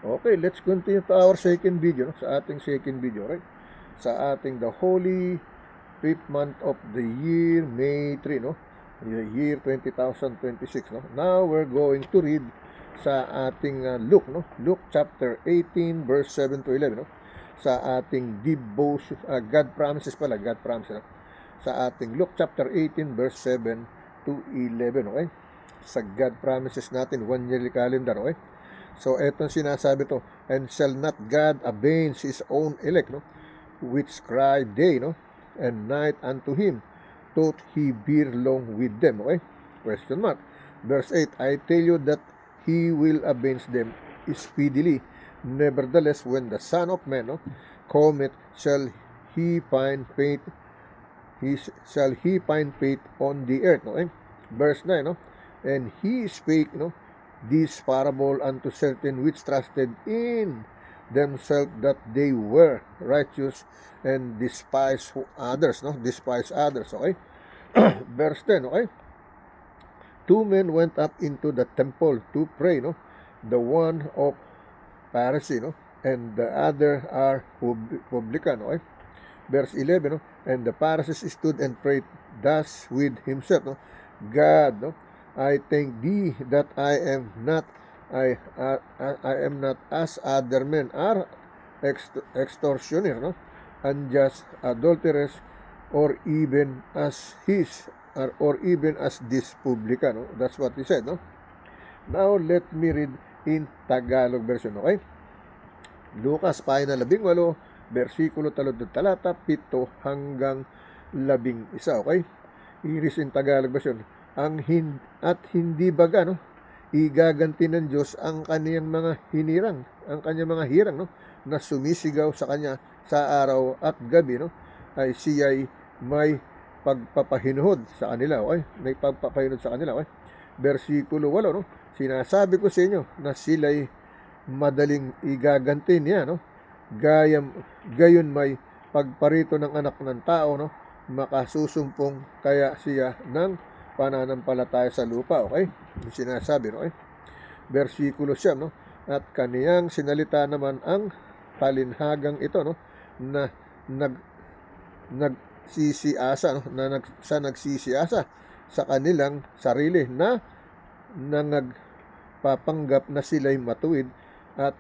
Okay, let's continue to our second video, no? Sa ating second video, right? Sa ating the holy fifth month of the year, May 3, no? The year 2026, no? Now we're going to read sa ating Luke, no? Luke chapter 18, verse 7 to 11, no? Sa ating devotion, God promises pala, God promises, no? Sa ating Luke chapter 18, verse 7 to 11, okay? Sa God promises natin, 1 yearly calendar, okay? So, etong sinasabi to, and shall not God avenge his own elect, no? Which cry day, no? And night unto him, though he bear long with them, okay? Question mark. Verse 8, I tell you that he will avenge them speedily. Nevertheless, when the Son of Man, no, cometh, shall he find faith, shall he find faith on the earth, no? Okay? Verse 9, no? And he spake, no, this parable unto certain which trusted in themselves that they were righteous and despise others, no? Despise others, okay? Verse 10, okay? Two men went up into the temple to pray, no? The one of Pharisee, no? And the other are publican, okay? Verse 11, no? And the Pharisee stood and prayed thus with himself, no? God, no? I thank thee that I am not as other men are, extortioner, no? Unjust, adulterers, or even as or even as this publican, no? That's what he said, no? Now let me read in Tagalog version, okay? Lucas, pahina 18, versikulo 3 talata 7 hanggang 11, okay? Iris in Tagalog version. At hindi baga, no, igaganti ng Diyos ang kaniyang mga hinirang, ang kanyang mga hirang, no, na sumisigaw sa kanya sa araw at gabi, no, ay siya'y may pagpapahinuhod sa kanila, okay? May pagpapahinuhod sa kanila, okay? Versikulo 8, no, sinasabi ko sa inyo na sila'y madaling igaganti niya, no? Gayon may pagparito ng anak ng tao, no, makasusumpong kaya siya ng pananampalataya sa lupa, okay? Yung sinasabi, no, okay? Versikulo 9, no, at kaniyang sinalita naman ang talinhagang ito, no, na nagsisiasa, no, nagsisiasa sa kanilang sarili na nagpapanggap na sila'y matuwid at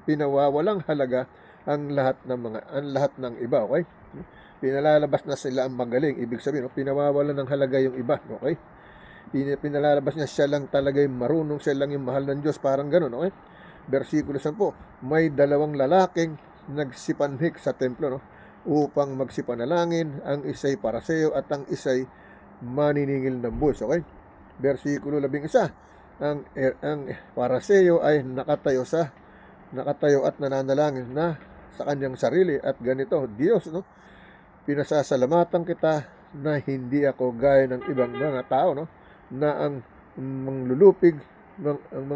pinawawalang halaga ang lahat ng iba, okay? Pinalalabas na sila ang magaling, ibig sabihin, no, pinawawalan ng halaga yung iba, okay? Pinalalabas niya siya lang talaga yung marunong, siya lang yung mahal ng Diyos, parang ganun, okay? Versikulo 10, may dalawang lalaking nagsipanhik sa templo, no, upang magsipanalangin, ang isa'y paraseo at ang isa'y maniningil ng buwis, okay? Versikulo 11, ang paraseo ay nakatayo at nananalangin na sa kanyang sarili at ganito, Diyos, no, pinasasalamatan kita na hindi ako gaya ng ibang mga tao, no, na ang mga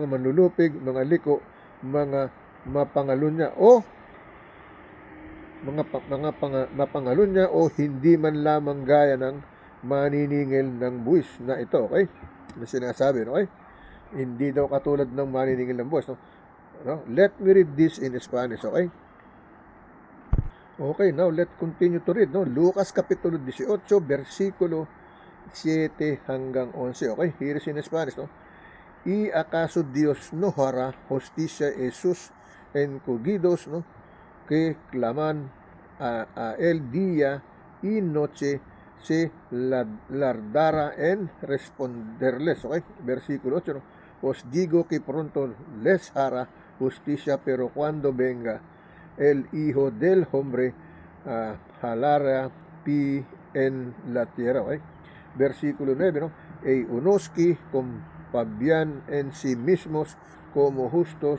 manlulupig, mga liko, mga mapangalunya o mapangalunya o hindi man lamang gaya ng maniningil ng buwis na ito, okay? Na sinasabi, okay? Hindi daw katulad ng maniningil ng buwis, no? Let me read this in Spanish, okay? Okay, now let's continue to read, no? Lucas Kapitulo 18, versikulo 7 hanggang 11, okay? Here is in Spanish, no? ¿Y acaso Dios no hará justicia a sus encogidos, no, que claman a él día y noche, se lardara en responderles, okay? Versikulo 8, no? Os digo que pronto les hará justicia, pero cuando venga el Hijo del Hombre, jalará pi en la tierra, okay? Versikulo 9, no? E unos que confían en sí mismos como justos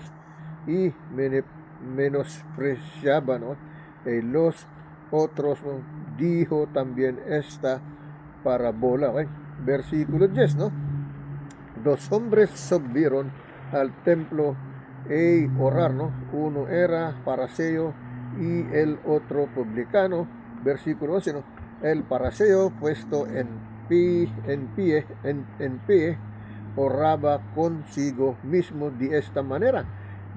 y menospreciaban, ¿no? Los otros, ¿no? Dijo también esta parábola, ¿okay? Versículo 10, ¿no? Dos hombres subieron al templo e orar, ¿no? Uno era paraseo y el otro publicano. Versículo 11, ¿no? El paraseo puesto en pie oraba consigo mismo de esta manera: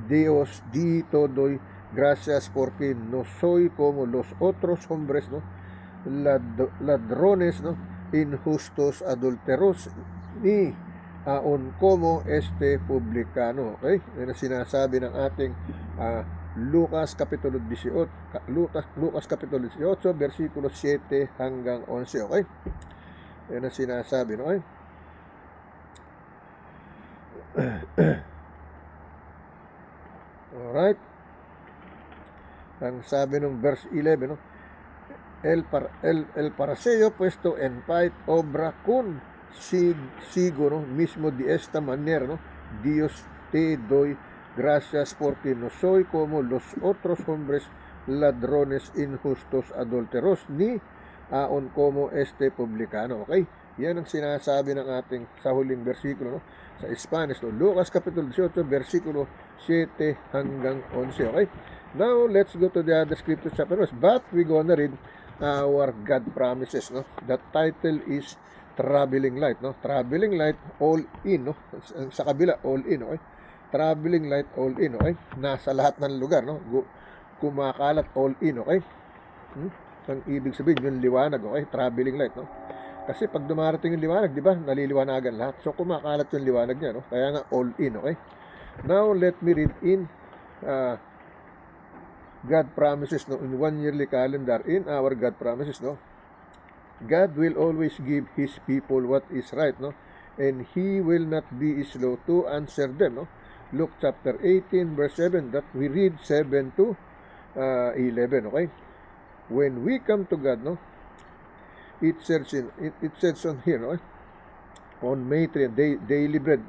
Dios di todoy gracias porque no soy como los otros hombres, ¿no? Ladrones, ¿no? Injustos, adulteros, ni aon como este publicano. Okay? Yan ang sinasabi ng ating Lucas Kapitulo 18, Lucas Kapitulo 18, versikulo 7 hanggang 11. Okay? Yan ang sinasabi, no? Okay? Alright. Ang sabi ng verse 11, no? El paraseo puesto en pait obra con sigo, no? Mismo de esta manera, no? Dios te doy gracias porque no soy como los otros hombres, ladrones, injustos, adulteros, ni aon como este publicano. Okay? Yan ang sinasabi ng ating sa huling versikulo, no? Sa Spanish, no? Lucas Kapitulo 18, versikulo 7 hanggang 11. Okay? Now, let's go to the other scripture chapter. But we gonna read our God promises, no? The title is Traveling Light, no? Traveling Light, all in, no? Sa kabila, all in, okay? Traveling Light, all in, okay? Nasa lahat ng lugar, no? Kumakalat, all in, okay? Ang ibig sabihin, yung liwanag, okay? Traveling light, no? Kasi pag dumarating yung liwanag, di ba, naliliwanagan lahat. So, kumakalat yung liwanag niya, no? Kaya nga, all in, okay? Now, let me read in God promises, no, in 1 yearly calendar, in our God promises, no, God will always give His people what is right, no, and He will not be slow to answer them, no. Luke chapter 18, verse 7, that we read 7 to 11, okay. When we come to God, no, it says on here, no, on May 3, daily bread,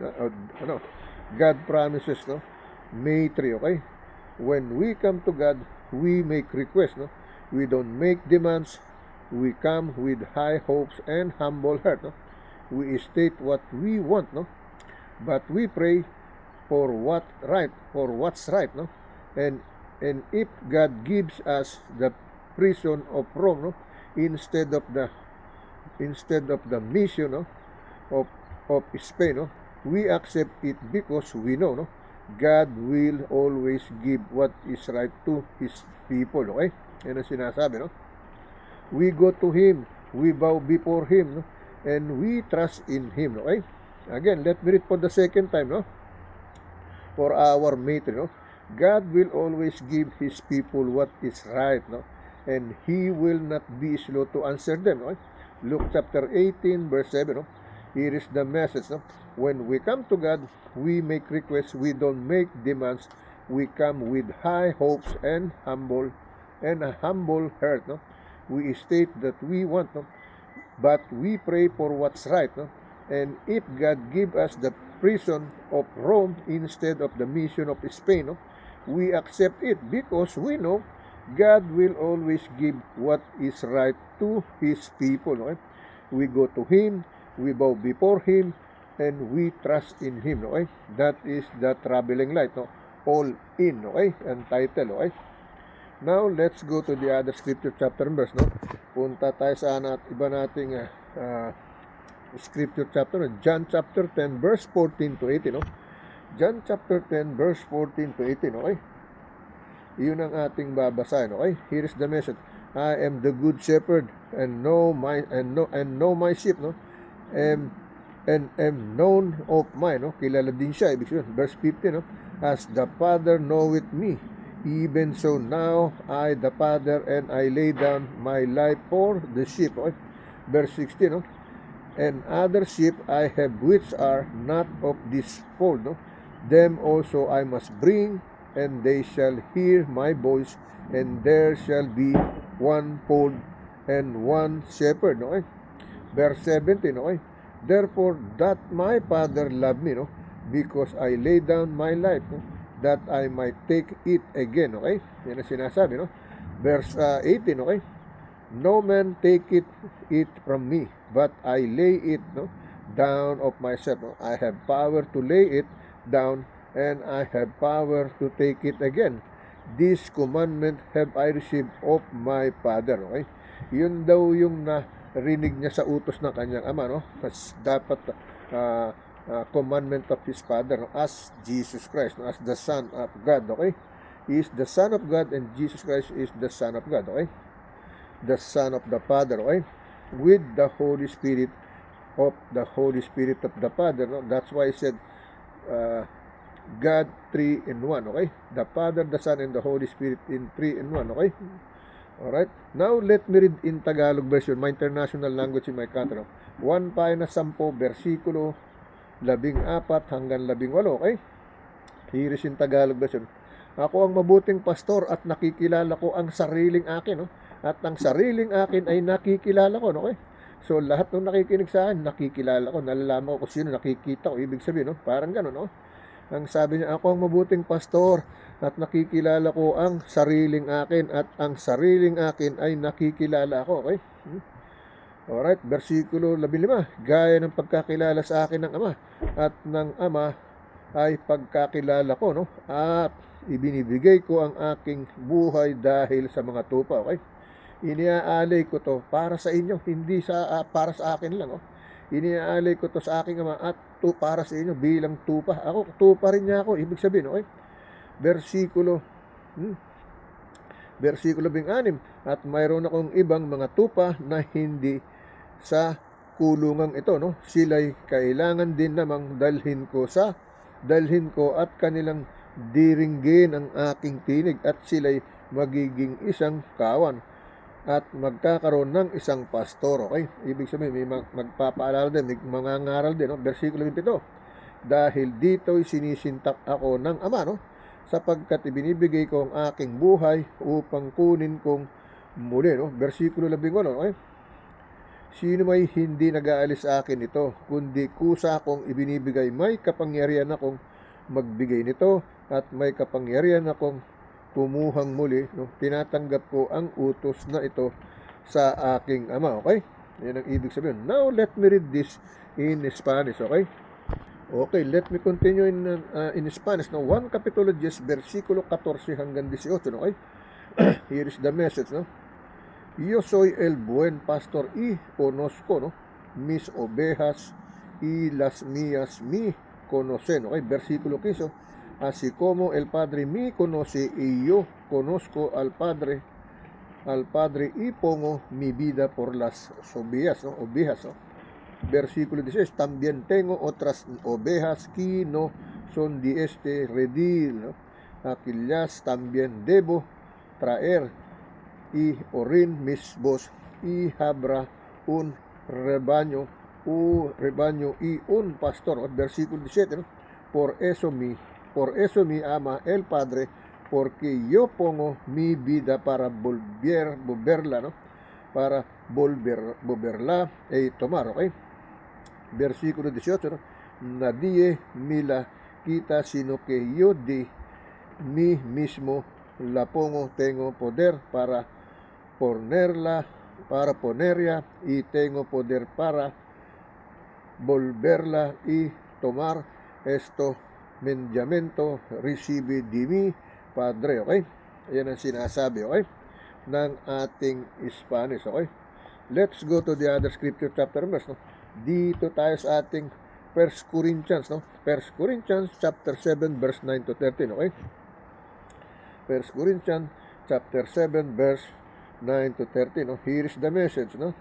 God promises, no, May 3, okay. When we come to God, we make requests, no? We don't make demands. We come with high hopes and humble heart, no? We state what we want, no? But we pray for what's right, no? And if God gives us the prison of Rome, no? Instead of the mission, no? of Spain, no? We accept it because we know, no? God will always give what is right to His people, okay? Yan ang sinasabi, no? We go to Him, we bow before Him, no? And we trust in Him, okay? Again, let me read for the second time, no? For our mate, no? God will always give His people what is right, no? And He will not be slow to answer them, okay? Luke chapter 18, verse 7, no? Here is the message, no? When we come to God, we make requests, we don't make demands. We come with high hopes and a humble heart, no? We state that we want, no? But we pray for what's right, no? And if God give us the prison of Rome instead of the mission of Spain, no? We accept it because we know God will always give what is right to His people, okay? We go to Him, we bow before Him, and we trust in Him, okay? That is the traveling light, no? All in, okay? Ang title, okay? Now, let's go to the other scripture chapter and verse, no? Punta tayo sa iba nating scripture chapter, no? John chapter 10, verse 14 to 18, no? John chapter 10, verse 14 to 18, okay? Iyon ang ating babasahin, okay? Here is the message. I am the good shepherd and know my sheep, no? And am known of mine, no? Kilala din siya, ibig sabihin. Verse 15, no? As the Father knoweth me, even so now I the Father, and I lay down my life for the sheep, okay? Verse 16, no? And other sheep I have which are not of this fold, no? Them also I must bring, and they shall hear my voice, and there shall be one fold and one shepherd, okay? Verse 17, okay? Therefore, that my Father loved me, no? Because I lay down my life, no? That I might take it again, okay? Yan ang sinasabi, no? Verse 18, okay? No man take it from me, but I lay it, no, down of myself, no? I have power to lay it down, and I have power to take it again. This commandment have I received of my Father, okay? Yun daw yung narinig niya sa utos ng kanyang ama, no? Mas dapat commandment of his Father, no? As Jesus Christ, no? As the Son of God, okay? He is the Son of God and Jesus Christ is the Son of God, okay? The Son of the Father, okay? With the Holy Spirit of the Father, no? That's why he said God 3 in 1, okay? The Father, the Son, and the Holy Spirit in 3 in 1, okay? Alright? Now, let me read in Tagalog version, my international language in my country. 1 pa na 10, versikulo 14 hanggang 18, okay? Here is in Tagalog version. Ako ang mabuting pastor at nakikilala ko ang sariling akin, no? At ang sariling akin ay nakikilala ko, no? Okay? So, lahat ng nakikinig sa akin, nakikilala ko, nalalaman ko kung sino, nakikita ko, ibig sabihin, no? Parang gano'n, no? Ang sabi niya, ako ang mabuting pastor at nakikilala ko ang sariling akin at ang sariling akin ay nakikilala ko, okay? Alright, versikulo 15, gaya ng pagkakilala sa akin ng Ama at ng Ama ay pagkakilala ko, no? At ibinibigay ko ang aking buhay dahil sa mga tupa, okay? Iniaalay ko to para sa inyo, hindi para sa akin lang, oh. Iniaalay ko to sa aking Ama at to para sa inyo bilang tupa. Ako, tupa rin niya ako, ibig sabihin, okay? Versikulo 16, at mayroon akong ibang mga tupa na hindi sa kulungang ito, no? Sila'y kailangan din namang dalhin ko at kanilang diringgin ang aking tinig at sila'y magiging isang kawan at magkakaroon ng isang pastor, okay? Ibig sabihin, may magpapaalala din, may mangangaral din, no? Versikulo 17, dahil dito'y sinisintak ako ng Ama, no? Sapagkat ibinibigay ko ang aking buhay upang kunin kong muli, no? Versikulo 18, okay? Sino may hindi nag-aalis sa akin ito, kundi kusa akong ibinibigay, may kapangyarihan akong magbigay nito at may kapangyarihan akong kumuhang muli, no? Tinatanggap ko ang utos na ito sa aking Ama, okay? Yan ang ibig sabihin. Now, let me read this in Spanish, okay? Okay, let me continue in Spanish. Now, 1 Capitulo 10, versikulo 14 hanggang 18, okay? Here is the message, no? Yo soy el buen pastor y conozco, no? Mis ovejas y las mías me conocen, okay? Versikulo 15, así como el Padre me conoce y yo conozco al Padre y pongo mi vida por las ovejas, ¿no? ¿No? Versículo 16, también tengo otras ovejas que no son de este redil, ¿no? Aquellas también debo traer y orin mis voz y habrá un rebaño y un pastor, ¿no? Versículo 17, ¿no? Por eso mi ama el Padre, porque yo pongo mi vida para volverla, ¿no? Para volverla y tomar, ¿ok? Versículo 18, ¿no? Nadie me la quita, sino que yo de mí mismo la pongo, tengo poder para ponerla y tengo poder para volverla y tomar. Esto mandamiento recibe de mi Padre, okay? Ayan ang sinasabi, okay? Ng ating Spanish, okay? Let's go to the other scripture chapter verse, no? Dito tayo sa ating 1 Corinthians, no? 1 Corinthians chapter 7 verse 9 to 13, okay? 1 Corinthians chapter 7 verse 9 to 13, no? Here is the message, no?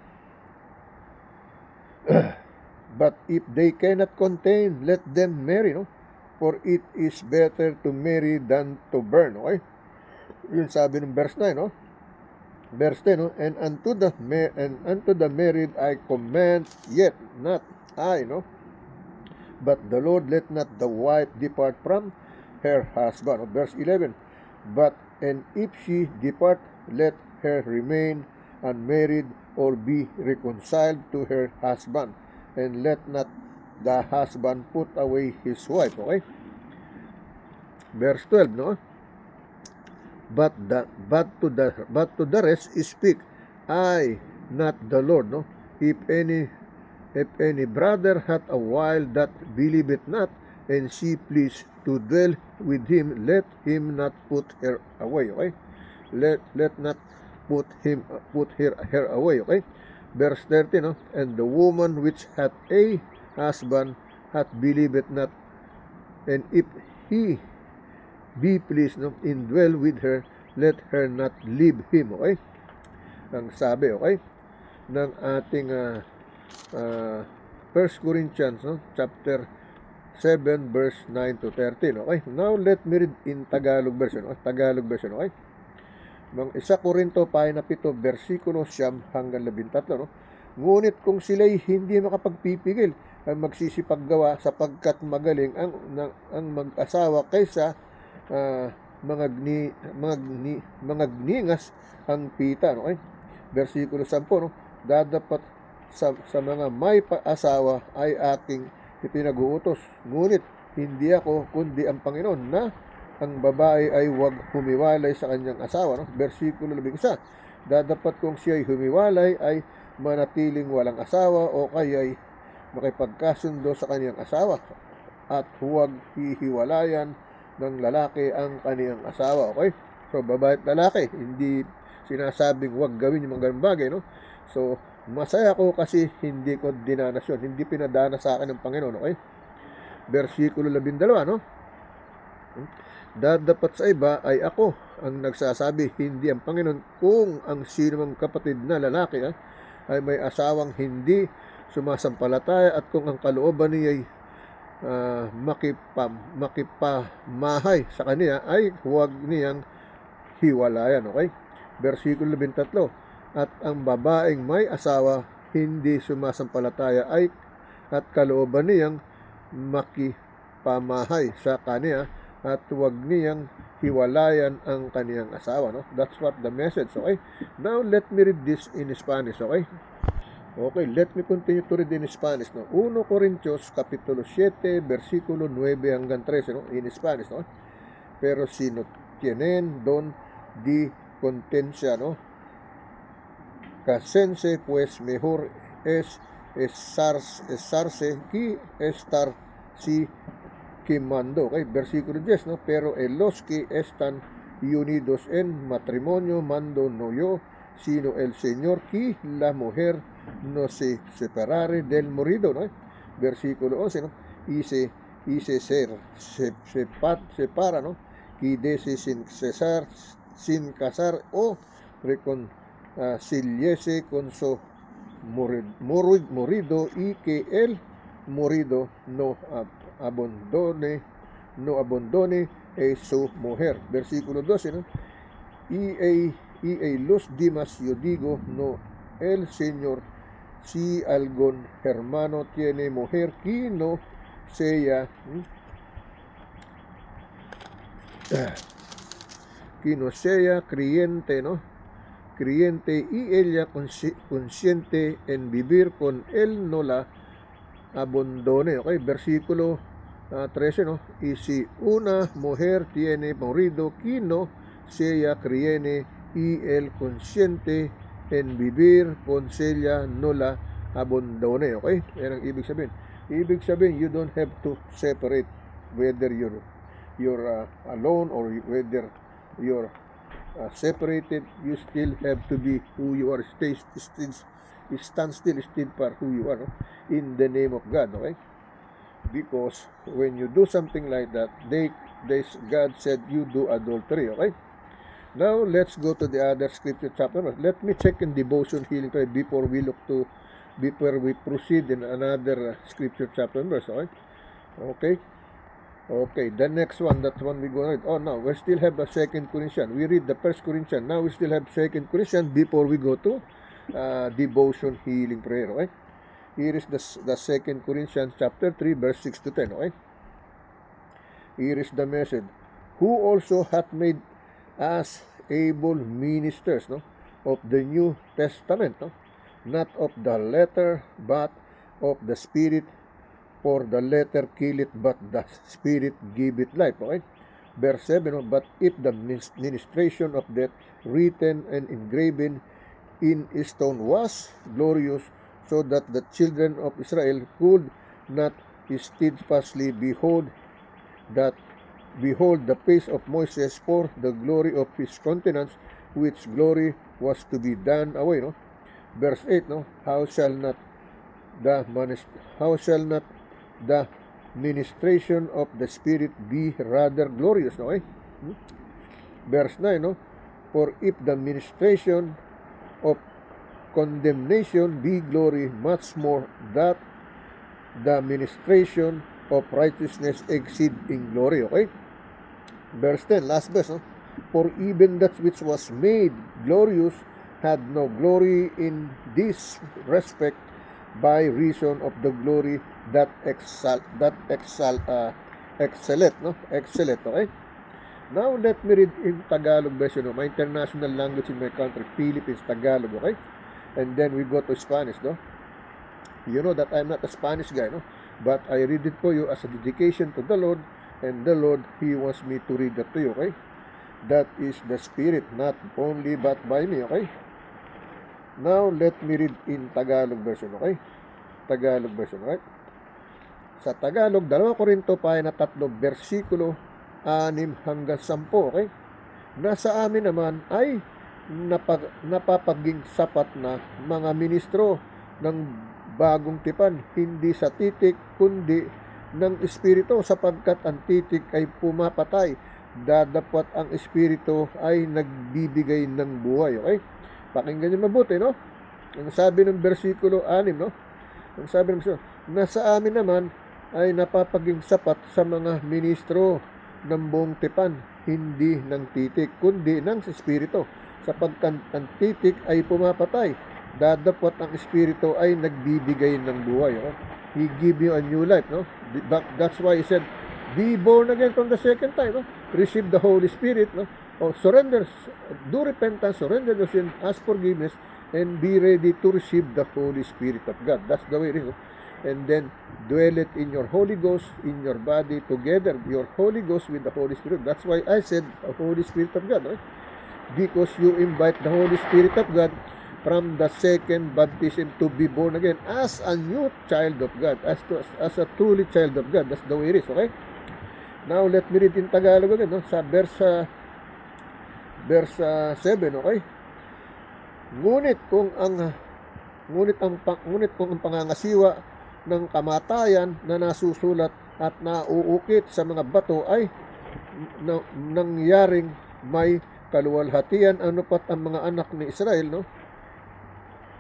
But if they cannot contain, let them marry, no? For it is better to marry than to burn, okay? Yun sabi ng verse 9, no? Verse 10, no? And unto the married I command, yet not I, no? But the Lord, let not the wife depart from her husband. No? Verse 11, and if she depart, let her remain unmarried or be reconciled to her husband, and let not the husband put away his wife, okay? Verse 12, no? But to the rest speak I, not the Lord, no? If any brother hath a wife that believeth not, and she please to dwell with him, let him not put her away, okay? Let not put her away, okay? Verse 13, no? And the woman which hath a husband hath believed not, and if he be pleased, no, indwell with her, let her not leave him. Okay? Ang sabi, okay, ng ating 1 Corinthians, no, chapter 7 verse 9 to 13. Okay? Now let me read in Tagalog version. Okay? Tagalog version, okay? Ng 1 Korinto pahina 7 bersikulo 9 hanggang 13, no? Ngunit kung sila'y hindi makapagpipigil ay magsisipaggawa sapagkat magaling ang mag-asawa kaysa mga gningas ang pita, no? Okay? Bersikulo 10, no? Dadapat sa mga may asawa ay aking ipinag-uutos. Ngunit hindi ako kundi ang Panginoon na ang babae ay huwag humiwalay sa kanyang asawa, no? Bersikulo 11, dadapat kung siya ay humiwalay ay manatiling walang asawa o kaya'y makipagkasundo sa kanyang asawa at huwag hihiwalayan ng lalaki ang kaniyang asawa. Okay? So, babae at lalaki, hindi sinasabing huwag gawin yung mga ganung bagay, no? So, masaya ko kasi hindi ko dinanas yun. Hindi pinadana sa akin ng Panginoon. Okay? Bersikulo 12, no? Dadapat sa iba ay ako ang nagsasabi, hindi ang Panginoon. Kung ang sino mang kapatid na lalaki ay may asawang hindi sumasampalataya at kung ang kalooban niya ay makipamahay sa kanya ay huwag niyang hiwalayan. Okay? Bersikulo 13, at ang babaeng may asawa hindi sumasampalataya ay at kalooban niyang makipamahay sa kanya at huwag niyang hiwalayan ang kaniyang asawa, no? That's what the message. Okay? Now let me read this in Spanish. Okay? Okay, let me continue to read in Spanish, no? 1 Corintios capítulo 7 versículo 9 hanggang 13, no? In Spanish, no? Pero si no tienen don di contencia, no? Casense, pues mejor es estarse que estar si quemando. Okay, versículo 10, no? Pero los que están unidos en matrimonio mando no yo, sino el Señor, que la mujer no se separare del marido, ¿no? Versículo 11, no? Y se separa, ¿no? Que dese sin casar o reconciliese con su morido y que el morido no abandone su mujer. Versículo 12, ¿no? Y los demás yo digo, no el Señor, si algún hermano tiene mujer que no sea creyente, ¿no? Creyente y ella consciente en vivir con él, no la abandone. Okay, versículo 13, ¿no? Y si una mujer tiene marido que no sea creyente y el consciente en vivir con ella, no la abandone. Okay? Yan ang ibig sabihin. Ibig sabihin, you don't have to separate whether you're alone or whether you're separated. You still have to be who you are. Stand still for who you are, no? In the name of God. Okay? Because when you do something like that, God said you do adultery. Okay? Now let's go to the other scripture chapter. Let me check in devotion healing prayer before we proceed in another scripture chapter verse. Okay? Okay, the next one, that one we go read. Oh, no, we still have the 2 Corinthians. We read the 1 Corinthians. Now we still have 2 Corinthians before we go to devotion healing prayer. Okay? Here is the 2 Corinthians chapter 3 verse 6 to 10. Okay? Here is the message. Who also hath made us able ministers, no, of the New Testament, no? Not of the letter, but of the Spirit. For the letter kill it, but the Spirit give it life. Okay? Verse 7, no? But if the ministration of that written and engraven in stone was glorious, so that the children of Israel could not steadfastly behold the face of Moses for the glory of his countenance, which glory was to be done away. No? Verse 8, no? How shall not the ministration of the Spirit be rather glorious. Okay? Verse 9, no? For if the ministration of condemnation be glory, much more that the ministration of righteousness exceed in glory. Okay? Verse 10, last verse, no? For even that which was made glorious had no glory in this respect by reason of the glory that excelleth, no? Excellent, okay? Now, let me read in Tagalog version, no? My international language in my country, Philippines, Tagalog, okay? And then we go to Spanish, no? You know that I'm not a Spanish guy, no? But I read it for you as a dedication to the Lord, and the Lord, He wants me to read that to you, okay? That is the Spirit, not only but by me, okay? Now, let me read in Tagalog version, okay? Tagalog version, right? Sa Tagalog, 2 Korinto pa na 3, versikulo 6 hanggang 10, okay? Nasa amin naman ay napapaging sapat na mga ministro ng bagong tipan, hindi sa titik, kundi ng Espiritu, sapagkat ang titik ay pumapatay, dadapot ang Espiritu ay nagbibigay ng buhay, okay? Pakinggan nyo mabuti, no? Ang sabi ng versikulo 6, no? Ang sabi ng versikulo, nasa amin naman ay napapaging sapat sa mga ministro ng buong tipan, hindi ng titik, kundi ng Espiritu, sapagkat ang titik ay pumapatay, dadapot ang Espiritu ay nagbibigay ng buhay. Okay? He give you a new life, no? That's why He said, be born again from the second time, no? Receive the Holy Spirit, no? O surrender, do repentance, surrender your sin, ask forgiveness, and be ready to receive the Holy Spirit of God. That's the way it is. And then dwell it in your Holy Ghost, in your body together, your Holy Ghost with the Holy Spirit. That's why I said the Holy Spirit of God, right? Because you invite the Holy Spirit of God from the second baptism to be born again as a new child of God, as a truly child of God. That's the way it is, okay? Now, let me read in Tagalog again, no? Sa verse 7, okay? Ngunit kung ang pangangasiwa ng kamatayan na nasusulat at nauukit sa mga bato ay nangyaring may kaluwalhatian, ano pat ang mga anak ni Israel, no?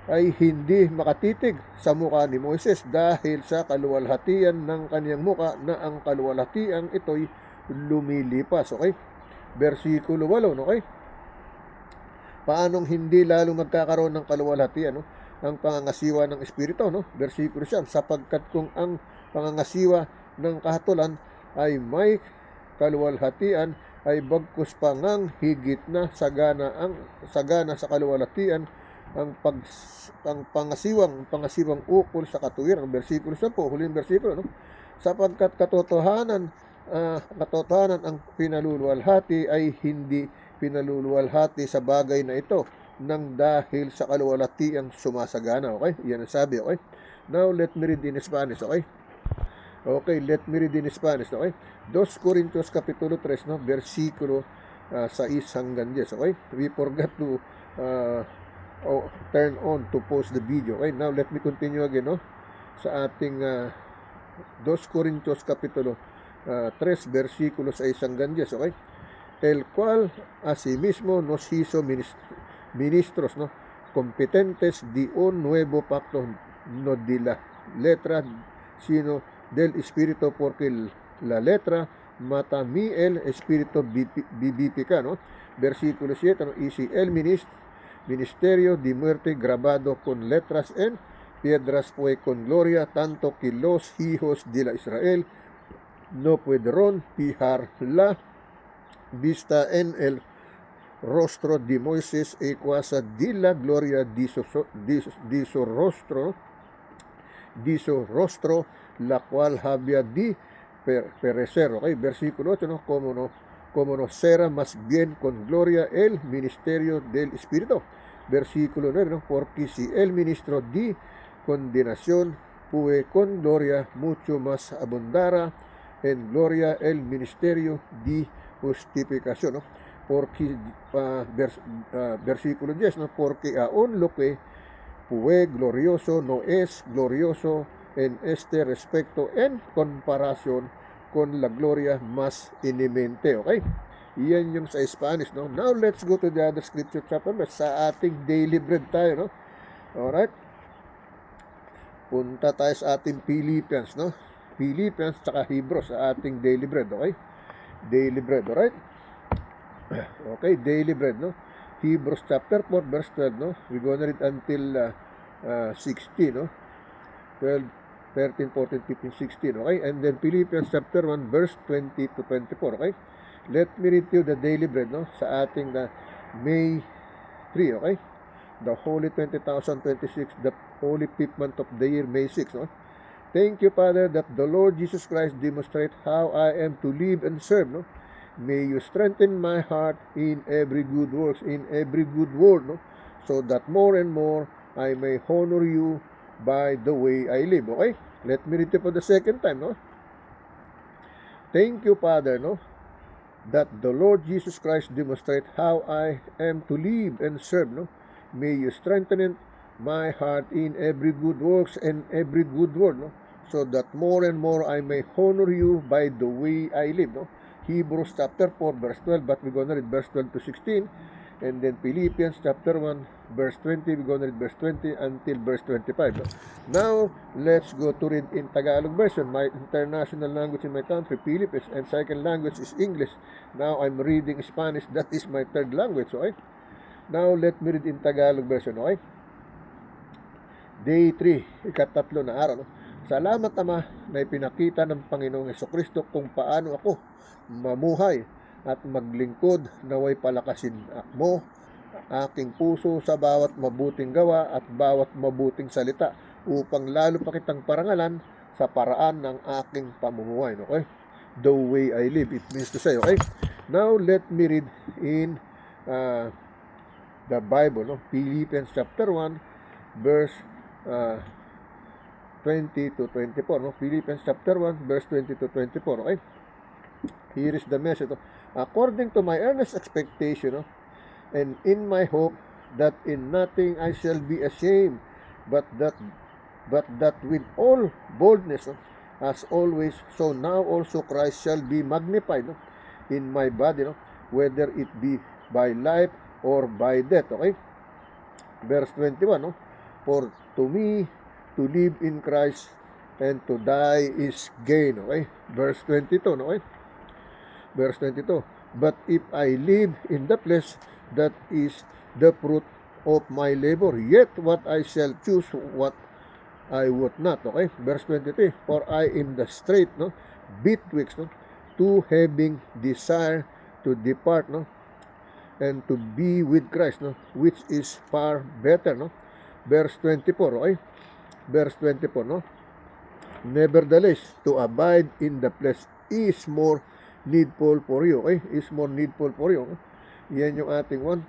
Ay hindi makatitig sa mukha ni Moises dahil sa kaluwalhatian ng kaniyang mukha, na ang kaluwalhatian ito'y lumilipas, okay? Versikulo 8, okay? Paanong hindi lalong magkakaroon ng kaluwalhatian, no? Ang pangangasiwa ng Espiritu, no? Versikulo 9, sapagkat kung ang pangangasiwa ng kahatulan ay may kaluwalhatian, ay bagkus pa ngang higit na sagana sa kaluwalhatian ang pangasiwang ukol sa katuwiran. Versikulo 10, huling versikulo, no? Sapagkat katotohanan ang pinaluluwalhati ay hindi pinaluluwalhati sa bagay na ito nang dahil sa kaluwalhatiang sumasagana, okay? Yan ang sabi, okay? Now, let me read in Spanish, okay? Okay, let me read in Spanish, okay? 2 Corintios kapitulo 3, no? Versikulo 6 hanggang 10, okay? We forgot to turn on to pause the video, okay? Now, let me continue again, no? Sa ating 2 Corintios kapitulo 3, versikulo 6 hanggang 10, okay? El cual asimismo nos hizo ministros, no, competentes de un nuevo pacto, no de la letra, sino del Espíritu, porque la letra mata, mi el Espíritu vivifica, no? Versículo 7, no? Y si el ministerio de muerte grabado con letras en piedras fue con gloria, tanto que los hijos de la Israel no pudieron fijar la vista en el rostro de Moisés e causa de la gloria de su rostro, la cual había de perecer. Okay, versículo 8, ¿no? Como no será más bien con gloria el ministerio del Espíritu. Versículo 9, ¿no? Porque si el ministro de condenación fue con gloria, mucho más abundará en gloria el ministerio de justificación, ¿no? Porque versículo 10, ¿no? Porque aún lo que fue glorioso no es glorioso en este respecto en comparación con la gloria más inimente. Okay? Yan yung sa Spanish, no? Now, let's go to the other scripture chapter sa ating daily bread tayo, no? Alright? Punta tayo sa ating Philippians, no? Philippians tsaka Hebrews sa ating daily bread, okay? Daily bread, alright? Okay, daily bread, no? Hebrews chapter 4, verse 12, no? We're gonna read until 16, no? 12, 13, 14, 15, 16, okay? And then Philippians chapter 1, verse 20 to 24, okay? Let me read you the daily bread, no? Sa ating May 3, okay? The Holy 20,026, the Holy 5th month of the year, May 6, no? Thank you, Father, that the Lord Jesus Christ demonstrate how I am to live and serve, no? May you strengthen my heart in every good works, in every good word, no? So that more and more I may honor you by the way I live, okay? Let me read it for the second time, no? Thank you, Father, no? That the Lord Jesus Christ demonstrate how I am to live and serve, no? May you strengthen my heart in every good works and every good word, no? So that more and more I may honor you by the way I live, no? Hebrews chapter 4, verse 12, but we're going to read verse 12 to 16. And then Philippians chapter 1, verse 20, we're going to read verse 20 until verse 25. No? Now, let's go to read in Tagalog version. My international language in my country, Philippines, and second language is English. Now, I'm reading Spanish. That is my third language, okay? Now, let me read in Tagalog version, okay? Day 3, ikatatlo na araw. No? Salamat, Ama, na ipinakita ng Panginoong Jesucristo kung paano ako mamuhay at maglingkod, naway palakasin mo aking puso sa bawat mabuting gawa at bawat mabuting salita upang lalo pa kitang parangalan sa paraan ng aking pamumuhay. Okay? The way I live, it means to say, okay? Now, let me read in the Bible, no? Philippians chapter 1, verse 20 to 24, no? Philippians chapter 1, verse 20 to 24, okay? Here is the message, no? According to my earnest expectation, no? And in my hope that in nothing I shall be ashamed, but that with all boldness, no? As always, so now also Christ shall be magnified, no? In my body, no? Whether it be by life or by death, okay? Verse 21, no? For to me to live in Christ and to die is gain, okay? Verse 22, no? Okay? Verse 22, but if I live in the flesh, that is the fruit of my labor, yet what I shall choose, what I would not, okay? Verse 23, for I am the strait, no? Betwixt, no? To having desire to depart, no? And to be with Christ, no? Which is far better, no? Verse 24, okay? Verse 24, no? Nevertheless, to abide in the flesh is more needful for you, okay? Is more needful for you. Yan yung ating 1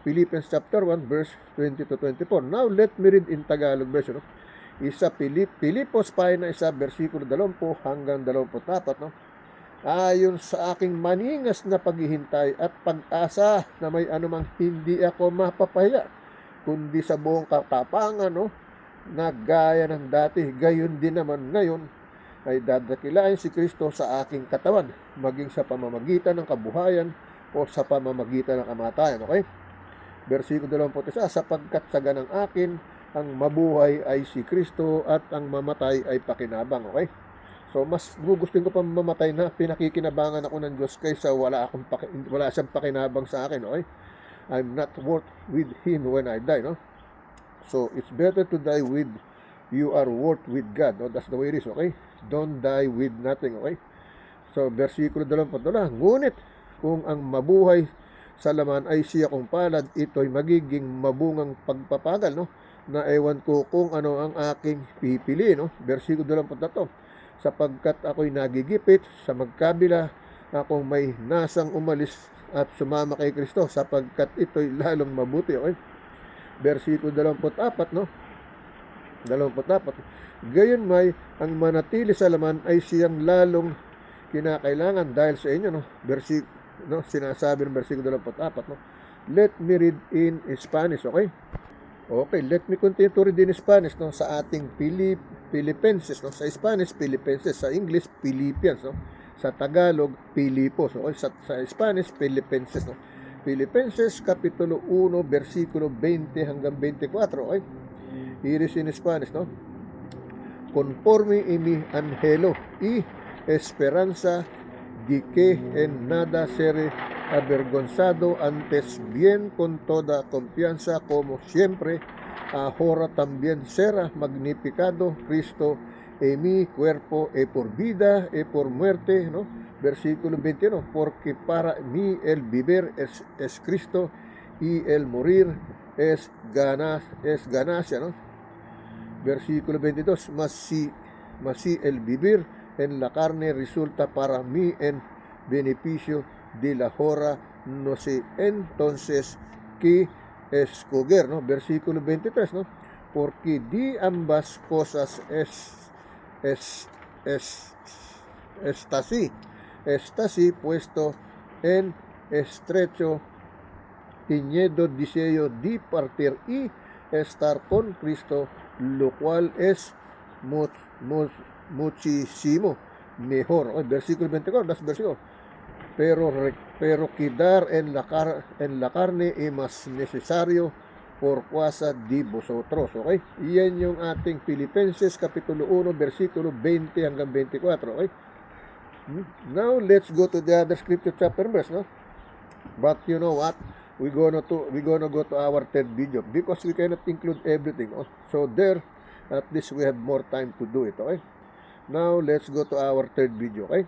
Philippians chapter 1, verse 20 to 24. Now, let me read in Tagalog version, no? Isa Pilipos pa na isa, versikulo 20 hanggang 24, no? Ayon sa aking maningas na paghihintay at pag-asa na may anumang hindi ako mapapahiya, kundi sa buong katapangan, no? Na gaya ng dati, gayon din naman ngayon, ay dadakilain si Kristo sa aking katawan, maging sa pamamagitan ng kabuhayan o sa pamamagitan ng kamatayan, okay? Versikulo 21, sapagkat sa ganang akin, ang mabuhay ay si Kristo at ang mamatay ay pakinabang, okay? So, mas gugustuhin ko pa mamatay na pinakikinabangan ako ng Diyos kaysa wala siyang pakinabang sa akin, okay? I'm not worth with Him when I die, no? So, it's better to die with you are worth with God, no? That's the way it is, okay? Don't die with nothing, okay? So, versikulo 22, ngunit kung ang mabuhay sa laman ay siya kong palad, ito'y magiging mabungang pagpapagal, no? Na ewan ko kung ano ang aking pipili, no? Versikulo 23, sapagkat ako'y nagigipit sa magkabila, akong may nasang umalis at sumama kay Kristo, sapagkat ito'y lalong mabuti, okay? Versikulo 24, no? 24, gayon may ang manatili sa laman ay siyang lalong kinakailangan dahil sa inyo, no? Sinasabi ng versikulo 24, no? Let me read in Spanish, okay? Okay, let me continue to read in Spanish, no, sa ating Philippians, no, sa Spanish, Philippians, sa English, Philippians, no, sa Tagalog, Pilipos, okay, sa Spanish, Philippians, no, Filipenses, Kapitulo 1, versikulo 20 hanggang 24, okay, here is in Spanish, no, conforme y mi angelo y esperanza de que en nada seré avergonzado, antes bien con toda confianza, como siempre, ahora también será magnificado Cristo en mi cuerpo, por vida y por muerte, ¿no? Versículo 21, porque para mí el vivir es Cristo y el morir es ganancia, ¿no? Versículo 22, mas si el vivir en la carne resulta para mí en beneficio de la hora, no sé entonces qué escoger, ¿no? Versículo 23, ¿no? Porque de ambas cosas es, es, está así puesto en estrecho tiñendo deseo de partir y estar con Cristo, lo cual es muchísimo mejor. El versículo 24, das versículo. Pero quedar en la carne es más necesario por causa de vosotros. Okay? Iyan yung ating Filipenses Kapitulo 1, versikulo 20 hanggang 24. Okay? Now, let's go to the other scripture chapter verse, no? But you know what? We're gonna go to our third video because we cannot include everything. Oh. So there, at least we have more time to do it. Okay. Now let's go to our third video. Okay.